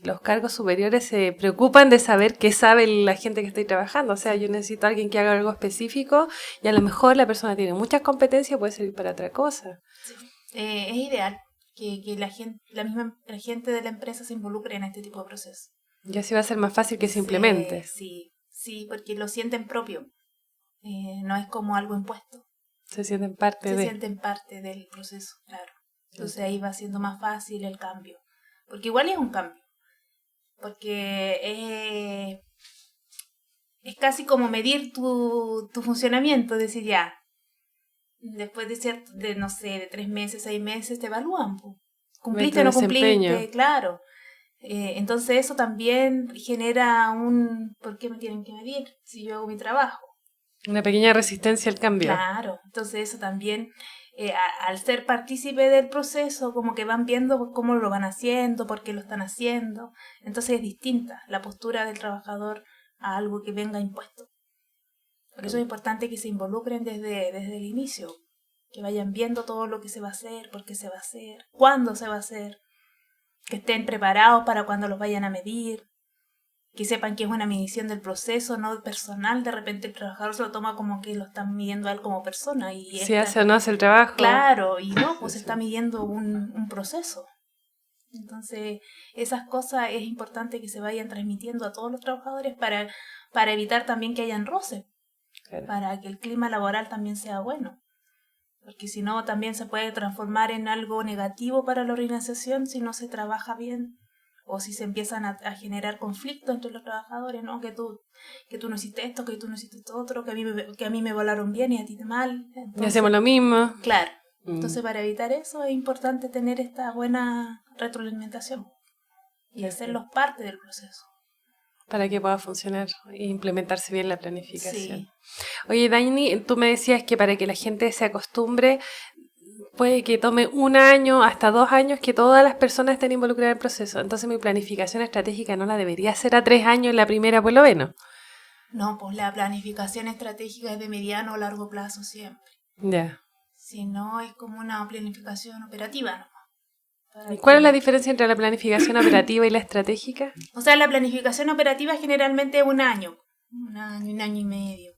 los cargos superiores se preocupan de saber qué sabe la gente que estoy trabajando. O sea, yo necesito a alguien que haga algo específico y a lo mejor la persona tiene muchas competencias, puede servir para otra cosa. Sí. Es ideal que la gente de la empresa se involucre en este tipo de procesos. Y así va a ser más fácil que se implemente. Sí, porque lo sienten propio. No es como algo impuesto. Se sienten parte Se sienten parte del proceso, claro. Entonces ahí va siendo más fácil el cambio. Porque igual es un cambio. Porque es casi como medir tu funcionamiento, decir ya, después de no sé, de 3 meses, 6 meses, te evalúan. ¿Cumpliste o no cumpliste? Claro. Entonces eso también genera ¿por qué me tienen que medir si yo hago mi trabajo? Una pequeña resistencia al cambio. Claro, entonces eso también, al ser partícipe del proceso, como que van viendo cómo lo van haciendo, por qué lo están haciendo. Entonces es distinta la postura del trabajador a algo que venga impuesto. Por eso es importante que se involucren desde el inicio, que vayan viendo todo lo que se va a hacer, por qué se va a hacer, cuándo se va a hacer, que estén preparados para cuando los vayan a medir, que sepan que es una medición del proceso, no personal. De repente el trabajador se lo toma como que lo están midiendo a él como persona. Y si hace o no hace el trabajo. Claro, y no, pues se está midiendo un proceso. Entonces, esas cosas es importante que se vayan transmitiendo a todos los trabajadores para evitar también que hayan roces, claro, para que el clima laboral también sea bueno. Porque si no, también se puede transformar en algo negativo para la organización si no se trabaja bien. O si se empiezan a generar conflictos entre los trabajadores, ¿no? Que tú no hiciste esto, que tú no hiciste esto otro, que a mí me volaron bien y a ti mal. Entonces, y hacemos lo mismo. Claro. Entonces, para evitar eso es importante tener esta buena retroalimentación y hacerlos parte del proceso. Para que pueda funcionar e implementarse bien la planificación. Sí. Oye, Dani, tú me decías que para que la gente se acostumbre, puede que tome 1 año hasta 2 años que todas las personas estén involucradas en el proceso. Entonces mi planificación estratégica no la debería hacer a 3 años en la primera por lo menos. No, pues la planificación estratégica es de mediano o largo plazo siempre. Ya. Si no, es como una planificación operativa, ¿no? ¿Y cuál es la diferencia entre la planificación operativa y la estratégica? O sea, la planificación operativa es generalmente 1 año, 1 año, 1 año y medio.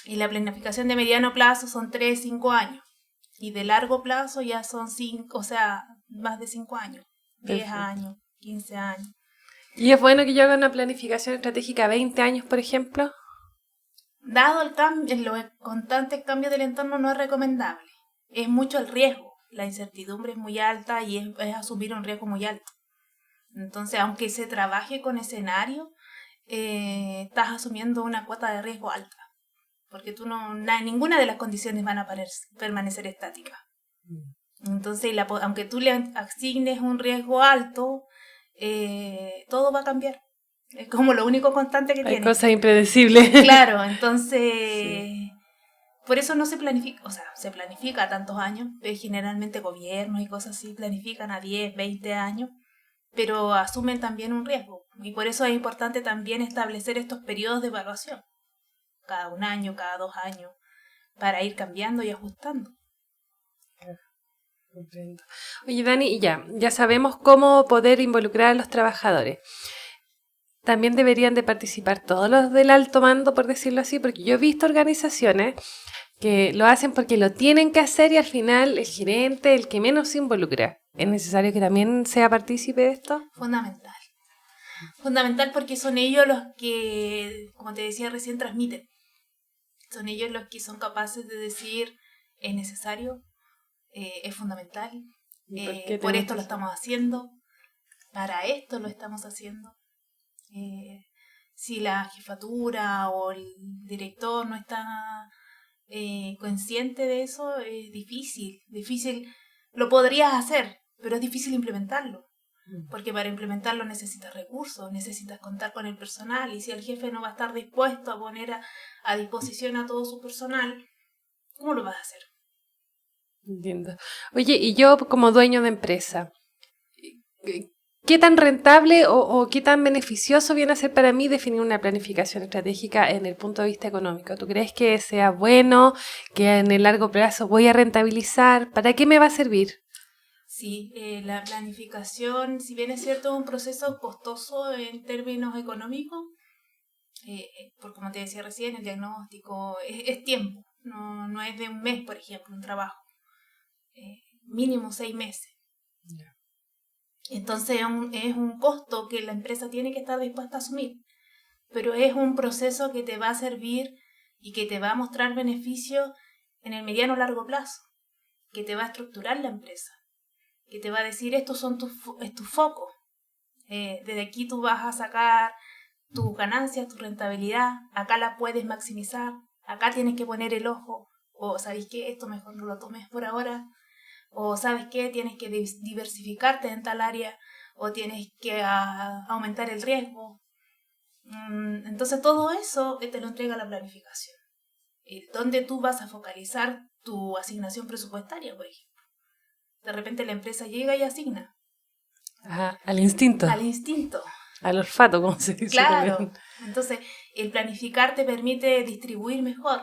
Y la planificación de mediano plazo son 3, 5 años. Y de largo plazo ya son 5, o sea, más de 5 años, 10 Perfecto. Años, 15 años. ¿Y es bueno que yo haga una planificación estratégica a 20 años, por ejemplo? Dado el los constantes cambios del entorno, no es recomendable. Es mucho el riesgo. La incertidumbre es muy alta y es asumir un riesgo muy alto. Entonces, aunque se trabaje con escenario, estás asumiendo una cuota de riesgo alta. Porque ninguna de las condiciones van a permanecer estáticas. Entonces, aunque tú le asignes un riesgo alto, todo va a cambiar. Es como lo único constante que tiene. Hay cosas impredecibles. Claro, entonces, sí. Por eso no se planifica, o sea, se planifica a tantos años. Generalmente gobiernos y cosas así planifican a 10, 20 años, pero asumen también un riesgo. Y por eso es importante también establecer estos periodos de evaluación. Cada 1 año, cada 2 años, para ir cambiando y ajustando. Comprendo. Oye, Dani, ya sabemos cómo poder involucrar a los trabajadores. También deberían de participar todos los del alto mando, por decirlo así, porque yo he visto organizaciones que lo hacen porque lo tienen que hacer y al final el gerente, el que menos se involucra. ¿Es necesario que también sea partícipe de esto? Fundamental. Fundamental porque son ellos los que, como te decía recién, transmiten. Son ellos los que son capaces de decir, es necesario, es fundamental, por esto lo estamos haciendo, para esto lo estamos haciendo. Si la jefatura o el director no está consciente de eso, es difícil. Lo podrías hacer, pero es difícil implementarlo. Porque para implementarlo necesitas recursos, necesitas contar con el personal, y si el jefe no va a estar dispuesto a poner a disposición a todo su personal, ¿cómo lo vas a hacer? Entiendo. Oye, y yo como dueño de empresa, ¿qué tan rentable o qué tan beneficioso viene a ser para mí definir una planificación estratégica en el punto de vista económico? ¿Tú crees que sea bueno, que en el largo plazo voy a rentabilizar? ¿Para qué me va a servir? Sí, la planificación, si bien es cierto, es un proceso costoso en términos económicos, por como te decía recién, el diagnóstico es tiempo, no es de un mes, por ejemplo, un trabajo, mínimo 6 meses. Entonces es un costo que la empresa tiene que estar dispuesta a asumir, pero es un proceso que te va a servir y que te va a mostrar beneficios en el mediano o largo plazo, que te va a estructurar la empresa, que te va a decir estos son tus focos. Desde aquí tú vas a sacar tus ganancias, tu rentabilidad, acá la puedes maximizar, acá tienes que poner el ojo, o sabes qué, esto mejor no lo tomes por ahora, o sabes qué, tienes que diversificarte en tal área, o tienes que aumentar el riesgo. Entonces todo eso te lo entrega la planificación. ¿Dónde tú vas a focalizar tu asignación presupuestaria, por ejemplo? De repente la empresa llega y asigna. Ajá, al instinto, Al instinto. al olfato, como se dice Claro. también. Entonces, el planificar te permite distribuir mejor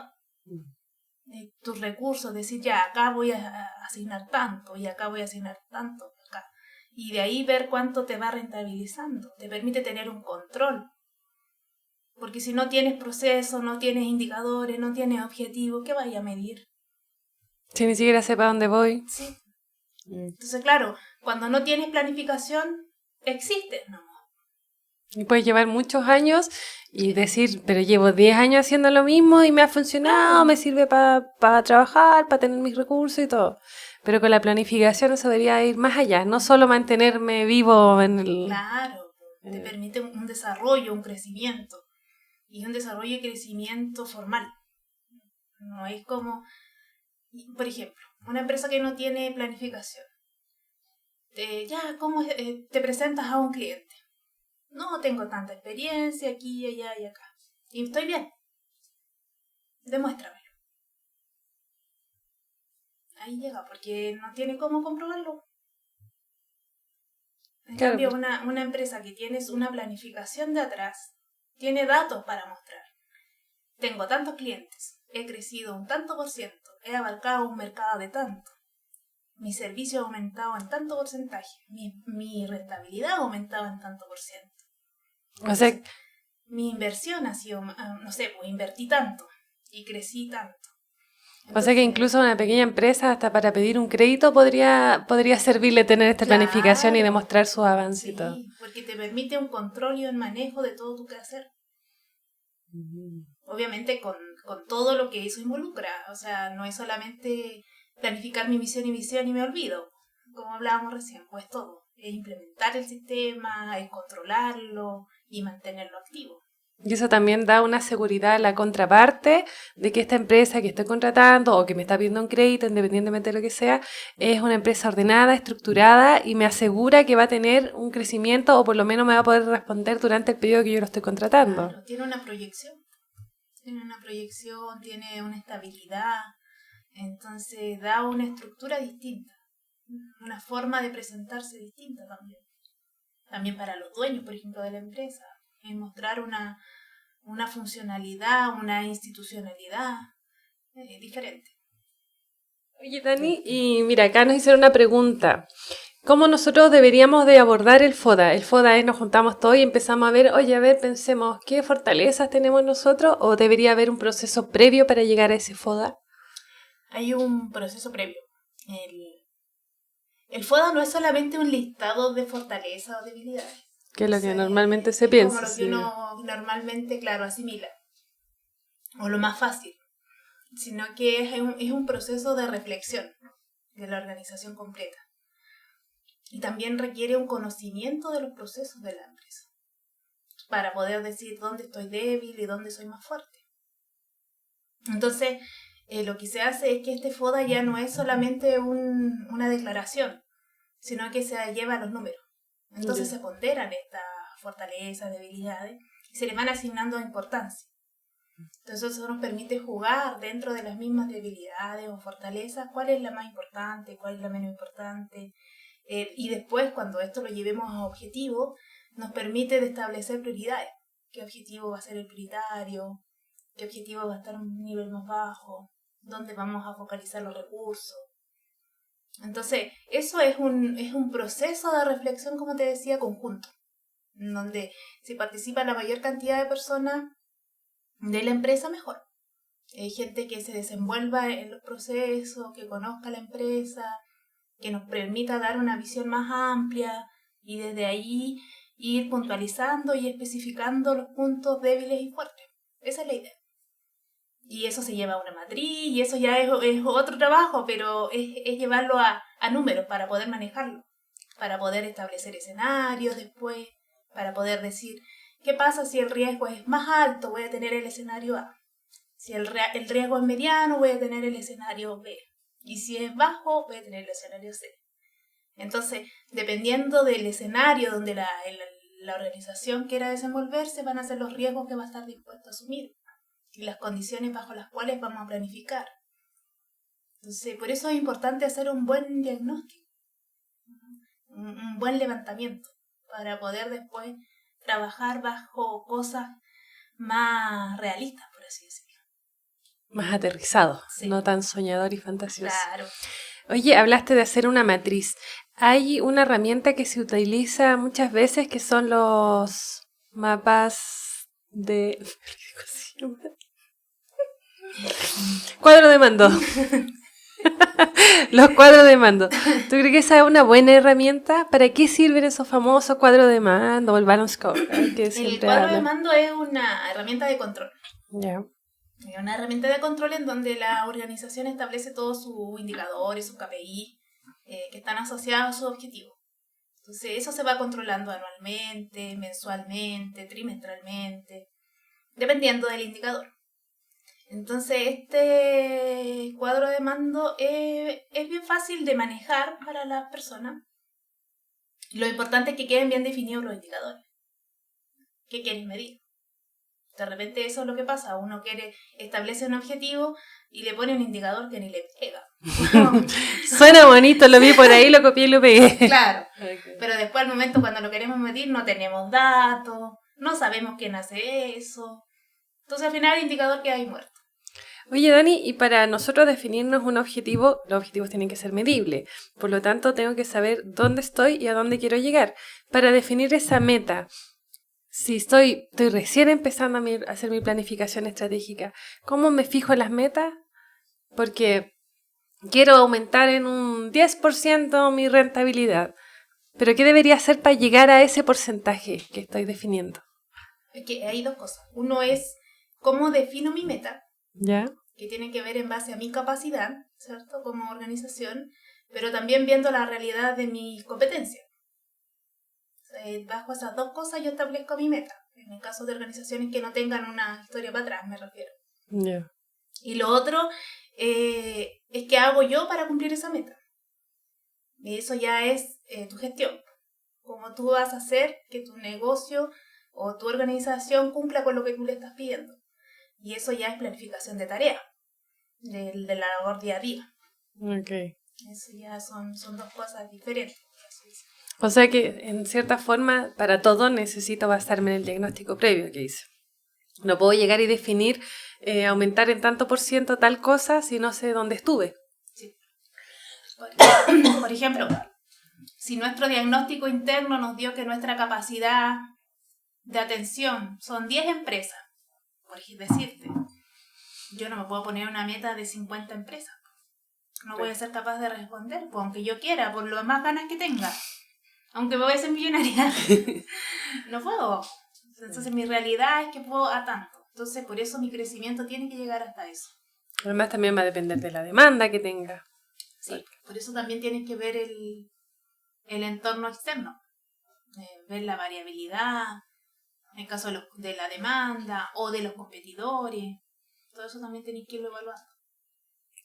tus recursos, decir, ya, acá voy a asignar tanto y acá voy a asignar tanto, acá. Y de ahí ver cuánto te va rentabilizando. Te permite tener un control. Porque si no tienes proceso, no tienes indicadores, no tienes objetivos, ¿qué vaya a medir? Si ni siquiera sepa dónde voy. Sí. Entonces, claro, cuando no tienes planificación, existes, ¿no? Y puedes llevar muchos años y decir, pero llevo 10 años haciendo lo mismo y me ha funcionado, Claro. me sirve para trabajar, para tener mis recursos y todo. Pero con la planificación eso debería ir más allá, no solo mantenerme vivo en el... Claro, te permite un desarrollo, un crecimiento. Y un desarrollo y crecimiento formal. No es como, por ejemplo, una empresa que no tiene planificación. ¿Cómo te presentas a un cliente? No tengo tanta experiencia aquí, allá y acá. Y estoy bien. Demuéstramelo. Ahí llega, porque no tiene cómo comprobarlo. En Claro, cambio, una empresa que tienes una planificación de atrás, tiene datos para mostrar. Tengo tantos clientes, he crecido un tanto por ciento, he abarcado un mercado de tanto. Mi servicio ha aumentado en tanto porcentaje, mi rentabilidad ha aumentado en tanto por ciento. o sea, Mi inversión ha sido, no sé, pues invertí tanto y crecí tanto. o sea que incluso una pequeña empresa, hasta para pedir un crédito, podría servirle tener esta planificación y Claro, demostrar sus avances y todo. sí, porque te permite un control y un manejo de todo tu quehacer. Obviamente con todo lo que eso involucra. O sea, no es solamente planificar mi misión y visión y me olvido, como hablábamos recién, pues todo. Es implementar el sistema, es controlarlo y mantenerlo activo. Y eso también da una seguridad a la contraparte de que esta empresa que estoy contratando o que me está pidiendo un crédito, independientemente de lo que sea, es una empresa ordenada, estructurada y me asegura que va a tener un crecimiento o por lo menos me va a poder responder durante el periodo que yo lo estoy contratando. Claro, tiene una proyección, tiene una estabilidad, entonces da una estructura distinta, una forma de presentarse distinta también. También para los dueños, por ejemplo, de la empresa, es mostrar una funcionalidad, una institucionalidad diferente. Oye, Dani, y mira, acá nos hicieron una pregunta. ¿Cómo nosotros deberíamos de abordar el FODA? El FODA es nos juntamos todos y empezamos a ver, oye, a ver, pensemos, ¿qué fortalezas tenemos nosotros? ¿O debería haber un proceso previo para llegar a ese FODA? Hay un proceso previo. El FODA no es solamente un listado de fortalezas o debilidades. Que es lo que normalmente se es piensa. como lo que uno normalmente, claro, asimila. O lo más fácil. Sino que es un proceso de reflexión de la organización completa. Y también requiere un conocimiento de los procesos de la empresa para poder decir dónde estoy débil y dónde soy más fuerte. Entonces, lo que se hace es que este FODA ya no es solamente una declaración, sino que se lleva a los números. Entonces se ponderan estas fortalezas, debilidades, y se les van asignando importancia. Entonces eso nos permite jugar dentro de las mismas debilidades o fortalezas, cuál es la más importante, cuál es la menos importante. Y después, cuando esto lo llevemos a objetivo, nos permite de establecer prioridades. ¿Qué objetivo va a ser el prioritario? ¿Qué objetivo va a estar a un nivel más bajo? ¿Dónde vamos a focalizar los recursos? Entonces, eso es un proceso de reflexión, como te decía, conjunto, en donde si participa la mayor cantidad de personas de la empresa, mejor. Hay gente que se desenvuelva en los procesos, que conozca la empresa, que nos permita dar una visión más amplia y desde ahí ir puntualizando y especificando los puntos débiles y fuertes. Esa es la idea. Y eso se lleva a una matriz y eso ya es otro trabajo, pero es llevarlo a números para poder manejarlo, para poder establecer escenarios después, para poder decir, ¿qué pasa si el riesgo es más alto? Voy a tener el escenario A. Si el riesgo es mediano, voy a tener el escenario B. Y si es bajo, voy a tener el escenario C. Entonces, dependiendo del escenario donde la organización quiera desenvolverse, van a ser los riesgos que va a estar dispuesto a asumir y las condiciones bajo las cuales vamos a planificar. Entonces, por eso es importante hacer un buen diagnóstico, un buen levantamiento, para poder después trabajar bajo cosas más realistas, por así decirlo. Más aterrizado, Sí. no tan soñador y fantasioso. Claro. Oye, hablaste de hacer una matriz. Hay una herramienta que se utiliza muchas veces que son los mapas de... Cuadro de mando. Los cuadros de mando. ¿Tú crees que esa es una buena herramienta? ¿Para qué sirven esos famosos cuadros de mando o el balance score? El cuadro de mando es una herramienta de control. Ya. Es una herramienta de control en donde la organización establece todos sus indicadores, sus KPI, que están asociados a su objetivo. Entonces eso se va controlando anualmente, mensualmente, trimestralmente, dependiendo del indicador. Entonces este cuadro de mando es bien fácil de manejar para las personas. Lo importante es que queden bien definidos los indicadores. ¿Qué quieres medir? De repente eso es lo que pasa. Uno establece un objetivo y le pone un indicador que ni le pega. Suena bonito, lo vi por ahí, lo copié y lo pegué. Claro. Okay. Pero después al momento cuando lo queremos medir no tenemos datos, no sabemos quién hace eso. Entonces al final el indicador queda ahí muerto. Oye, Dani, y para nosotros definirnos un objetivo, los objetivos tienen que ser medibles. Por lo tanto, tengo que saber dónde estoy y a dónde quiero llegar. Para definir esa meta, si estoy recién empezando a hacer mi planificación estratégica, ¿cómo me fijo en las metas? Porque quiero aumentar en un 10% mi rentabilidad. ¿Pero qué debería hacer para llegar a ese porcentaje que estoy definiendo? Okay, hay dos cosas. Uno es cómo defino mi meta. ¿Ya? Que tiene que ver en base a mi capacidad, ¿cierto? Como organización, pero también viendo la realidad de mi competencia. Bajo esas dos cosas yo establezco mi meta. En el caso de organizaciones que no tengan una historia para atrás, me refiero. Yeah. Y lo otro es qué hago yo para cumplir esa meta. Y eso ya es tu gestión. Cómo tú vas a hacer que tu negocio o tu organización cumpla con lo que tú le estás pidiendo. Y eso ya es planificación de tareas, de la labor día a día. Okay. Eso ya son dos cosas diferentes. O sea que, en cierta forma, para todo necesito basarme en el diagnóstico previo que hice. No puedo llegar y definir, aumentar en tanto por ciento tal cosa si no sé dónde estuve. Sí. Por ejemplo, si nuestro diagnóstico interno nos dio que nuestra capacidad de atención son 10 empresas, por decirte, yo no me puedo poner una meta de 50 empresas. No voy a ser capaz de responder, pues aunque yo quiera, por lo más ganas que tenga. Aunque me voy a ser millonaria. No puedo. Entonces mi realidad es que puedo a tanto. Entonces por eso mi crecimiento tiene que llegar hasta eso. Además también va a depender de la demanda que tenga. Sí, por eso también tienes que ver el entorno externo. Ver la variabilidad, en el caso de la demanda o de los competidores. Todo eso también tienes que irlo evaluando.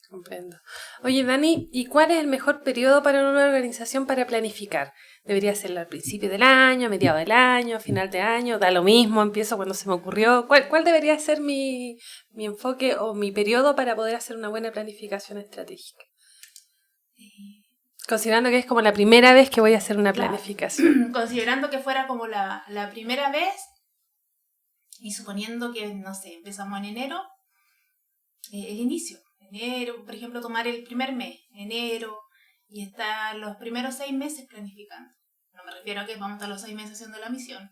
Comprendo. Oye, Dani, ¿y cuál es el mejor periodo para una organización para planificar? ¿Debería ser al principio del año, a mediados del año, a final de año? Da lo mismo, empiezo cuando se me ocurrió. ¿Cuál debería ser mi enfoque o mi periodo para poder hacer una buena planificación estratégica? Considerando que es como la primera vez que voy a hacer una planificación. Considerando que fuera como la primera vez y suponiendo que, no sé, empezamos en enero, el inicio. Enero, por ejemplo, tomar el primer mes, enero, y estar los primeros 6 meses planificando. No me refiero a que vamos a estar los 6 meses haciendo la misión,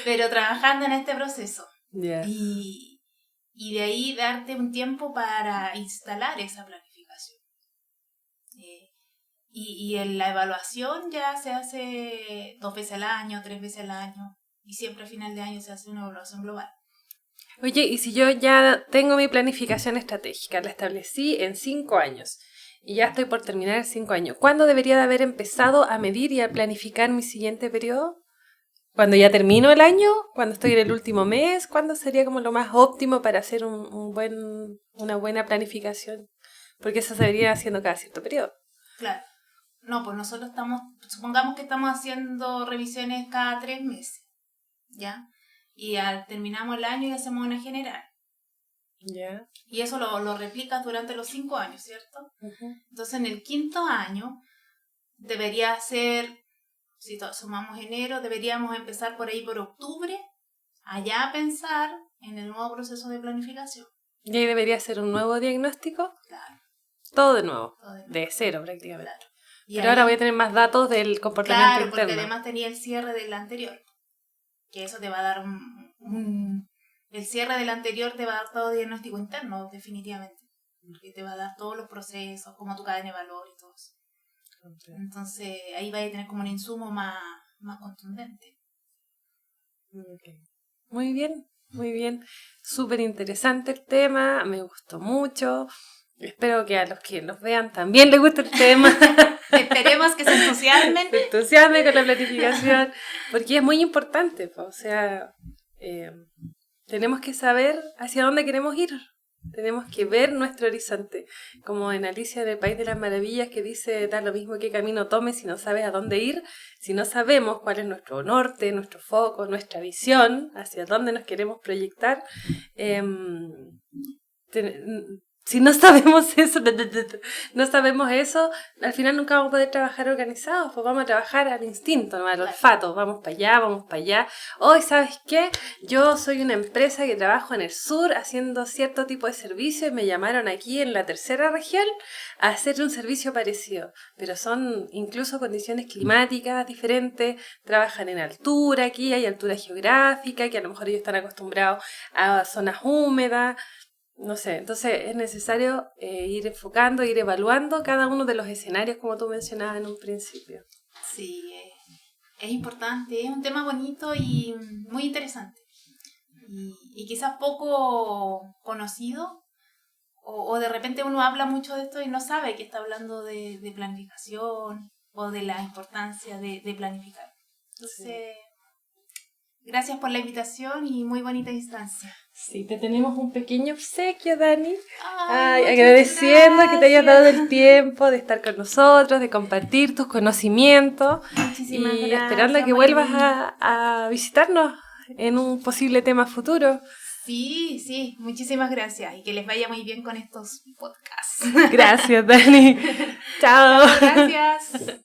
pero trabajando en este proceso. Yeah. Y de ahí darte un tiempo para instalar esa planificación. Y en la evaluación ya se hace 2 veces al año, 3 veces al año, y siempre a final de año se hace una evaluación global. Oye, y si yo ya tengo mi planificación estratégica, la establecí en 5 años y ya estoy por terminar 5 años, ¿cuándo debería de haber empezado a medir y a planificar mi siguiente periodo? ¿Cuando ya termino el año? ¿Cuando estoy en el último mes? ¿Cuándo sería como lo más óptimo para hacer una buena planificación? Porque eso se debería haciendo cada cierto periodo. Claro. No, pues nosotros supongamos que estamos haciendo revisiones cada 3 meses, ¿ya? Y terminamos el año y hacemos una general. Yeah. Y eso lo replicas durante los 5 años, ¿cierto? Uh-huh. Entonces en el 5º año debería ser, si sumamos enero, deberíamos empezar por ahí por octubre, allá a pensar en el nuevo proceso de planificación. ¿Y ahí debería ser un nuevo diagnóstico? Claro. Todo de nuevo. De cero prácticamente. Claro. Pero ahí, ahora voy a tener más datos del comportamiento interno. Claro, porque además tenía el cierre del anterior. Que eso te va a dar el cierre del anterior te va a dar todo diagnóstico interno, definitivamente. Porque te va a dar todos los procesos, como tu cadena de valor y todo eso. Okay. Entonces ahí vas a tener como un insumo más contundente. Okay. Muy bien, muy bien. Súper interesante el tema, me gustó mucho. Espero que a los que nos vean también les guste el tema. Esperemos que se entusiasmen. Se entusiasmen con la planificación, porque es muy importante. O sea, tenemos que saber hacia dónde queremos ir. Tenemos que ver nuestro horizonte. Como en Alicia en el País de las Maravillas, que dice, da lo mismo qué camino tomes si no sabes a dónde ir. Si no sabemos cuál es nuestro norte, nuestro foco, nuestra visión, hacia dónde nos queremos proyectar, si no sabemos eso, al final nunca vamos a poder trabajar organizados, pues vamos a trabajar al instinto, ¿no? Al olfato, vamos para allá. Hoy, ¿sabes qué? Yo soy una empresa que trabajo en el sur haciendo cierto tipo de servicio y me llamaron aquí en la 3ª región a hacer un servicio parecido, pero son incluso condiciones climáticas diferentes, trabajan en altura, aquí hay altura geográfica, que a lo mejor ellos están acostumbrados a zonas húmedas. No sé, entonces es necesario ir enfocando, ir evaluando cada uno de los escenarios como tú mencionabas en un principio. Sí, es importante, es un tema bonito y muy interesante. Y quizás poco conocido, o de repente uno habla mucho de esto y no sabe que está hablando de planificación o de la importancia de planificar. Entonces, gracias por la invitación y muy bonita instancia. Sí, te tenemos un pequeño obsequio, Dani. Agradeciendo que te hayas dado el tiempo de estar con nosotros, de compartir tus conocimientos. Muchísimas gracias. Esperando que vuelvas a visitarnos en un posible tema futuro. Sí, muchísimas gracias y que les vaya muy bien con estos podcasts. Gracias, Dani. Chao. Gracias.